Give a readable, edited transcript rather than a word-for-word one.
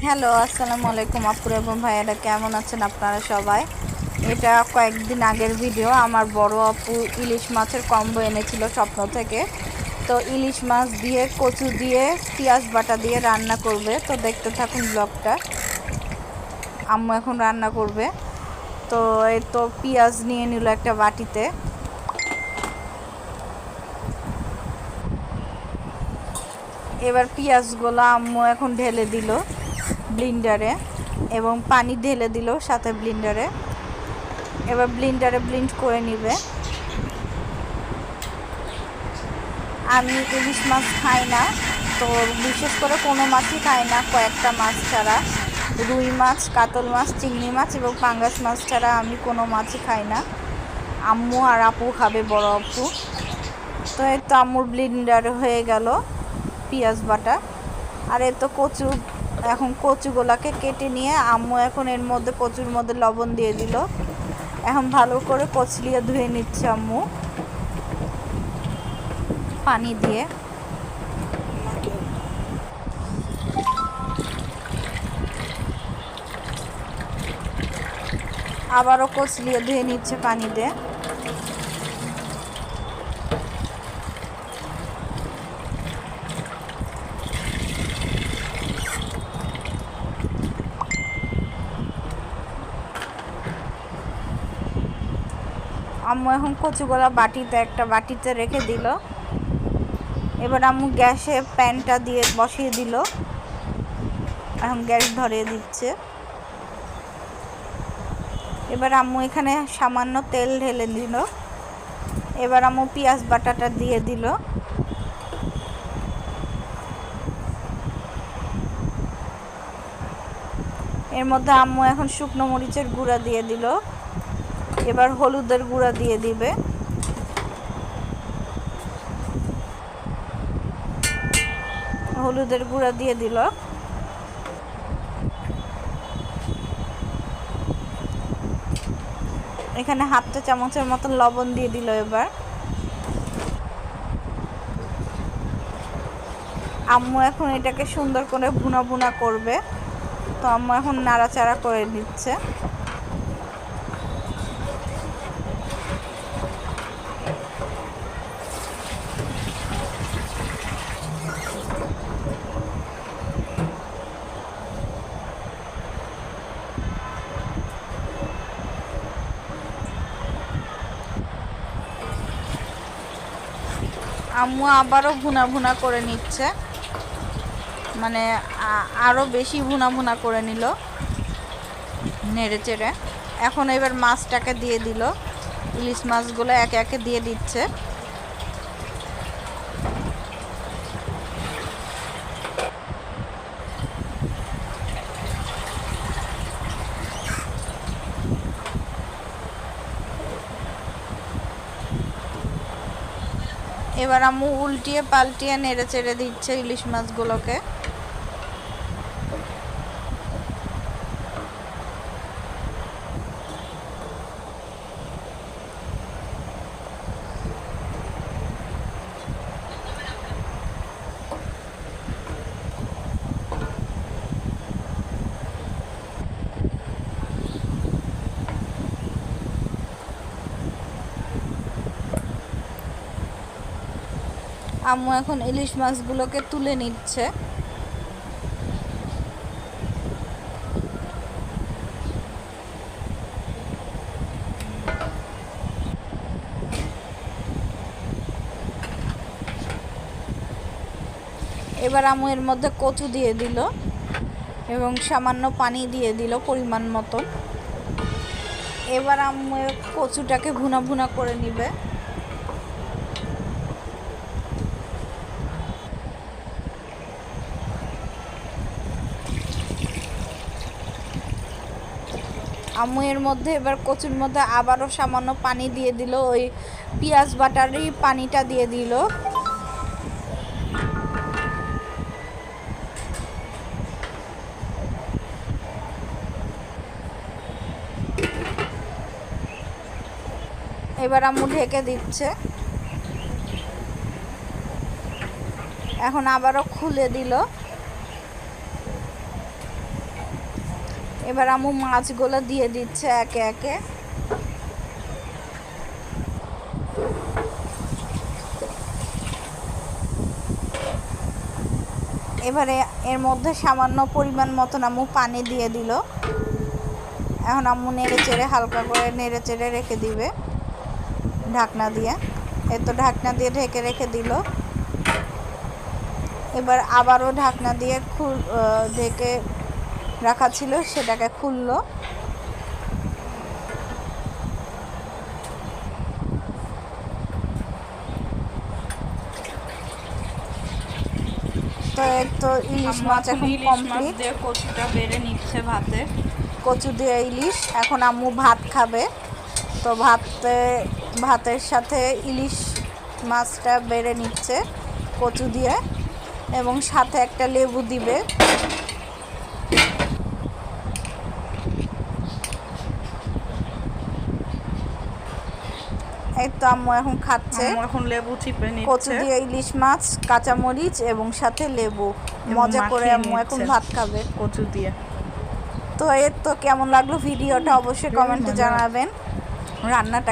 Hello, আসসালামু আলাইকুম আপুরা এবং ভাইয়েরা, কেমন আছেন আপনারা সবাই? এটা কয়েকদিন আগের ভিডিও। আমার বড় আপু ইলিশ মাছের কম্বো এনেছিল স্বপ্ন থেকে। তো ইলিশ মাছ দিয়ে কচু দিয়ে পেঁয়াজ বাটা দিয়ে রান্না করবে। তো দেখতে থাকুন ব্লগটা। আম্মু এখন রান্না করবে। তো এই তো পেঁয়াজ নিয়ে নিল একটা বাটিতে। এবার পেঁয়াজগুলো আম্মু এখন ঢেলে দিল ব্লিন্ডারে এবং পানি ঢেলে দিল সাথে ব্লিন্ডারে। এবার ব্লিন্ডারে ব্লিন্ড করে নিবে। আমি ইলিশ মাছ খাই না, তো বিশেষ করে কোনো মাছই খাই না, কয়েকটা মাছ ছাড়া। রুই মাছ, কাতল মাছ, চিংড়ি মাছ এবং পাঙ্গাস মাছ ছাড়া আমি কোনো মাছই খাই না। আম্মু আর আপু খাবে, বড় আপু। তো এই তো আম্মুর ব্লিন্ডার হয়ে গেল পেঁয়াজ বাটা। আর এই তো কচু, এখন কচুগুলাকে কেটে নিয়ে আম্মু এখন এর মধ্যে কচুর মধ্যে লবণ দিয়ে দিল। এখন ভালো করে কচলিয়ে ধুয়ে নিচ্ছে আম্মু পানি দিয়ে। আবারও কচলিয়ে ধুয়ে নিচ্ছে পানি দিয়ে। আম্মু এখন কচুগুলা একটা বাটিতে রেখে দিল। এবার আম্মু গ্যাসে প্যানটা দিয়ে বসিয়ে দিল। এখন গ্যাস ধরিয়ে দিচ্ছে। এবার আম্মু এখানে সামান্য তেল ঢেলে দিল। এবার আম্মু পেঁয়াজ বাটাটা দিয়ে দিল। এর মধ্যে আম্মু এখন শুকনো মরিচের গুঁড়া দিয়ে দিল। এবার হলুদের গুঁড়া দিয়ে দিবে। হলুদের গুঁড়া দিয়ে দিল। এখানে হাফটা চামচের মতো লবণ দিয়ে দিল। এবার আম্মু এখন এটাকে সুন্দর করে ভুনা ভুনা করবে। তো আম্মু এখন নাড়াচাড়া করে দিচ্ছে। আম্মু আবারও ভুনা ভুনা করে নিচ্ছে, মানে আরও বেশি ভুনা ভুনা করে নিল নেড়ে চেড়ে। এখন এবার মাছটাকে দিয়ে দিল। ইলিশ মাছগুলো একে একে দিয়ে দিচ্ছে। এবার আম্মু উল্টিয়ে পাল্টিয়ে নেড়ে চেড়ে দিচ্ছে ইলিশ মাছগুলোকে। আম্মু এখন ইলিশ মাছগুলোকে তুলে নিচ্ছে। এবার আম্মু এর মধ্যে কচু দিয়ে দিল এবং সামান্য পানি দিয়ে দিল পরিমাণ মতন। এবার আম্মু কচুটাকে ভুনা ভুনা করে নিবে। আম্মু এর মধ্যে এবার কচুর মধ্যে আবারও সামান্য পানি দিয়ে দিল, ওই পেঁয়াজ বাটারই পানিটা দিয়ে দিল। এবার আম্মু ঢেকে দিচ্ছে। এখন আবারও খুলে দিল। এবার আম্মু মাছগুলো দিয়ে দিচ্ছে একে একে। এবারে এর মধ্যে সামান্য পরিমাণ মতন আম্মু পানি দিয়ে দিল। এখন আম্মু নেড়ে চেড়ে হালকা করে নেড়ে চেড়ে রেখে দিবে ঢাকনা দিয়ে। এই তো ঢাকনা দিয়ে ঢেকে রেখে দিল। এবার আবারও ঢাকনা দিয়ে ঢেকে রাখা ছিল, সেটাকে খুললো। তো এই তো ইলিশ মাছ এখন কমপ্লিট। কচুটা বেড়ে নিচ্ছে ভাতে, কচু দিয়ে ইলিশ। এখন আম্মু ভাত খাবে, তো ভাতের সাথে ইলিশ মাছটা বেড়ে নিচ্ছে কচু দিয়ে, এবং সাথে একটা লেবু দিবে। এই তো আম্মু এখন খাচ্ছে, এখন লেবু চিপে নিচ্ছে। কচু দিয়ে ইলিশ মাছ, কাঁচামরিচ এবং সাথে লেবু মজা করে আম্মু এখন ভাত খাবে কচু দিয়ে। তো এর তো কেমন লাগলো ভিডিওটা অবশ্যই কমেন্টে জানাবেন। রান্নাটা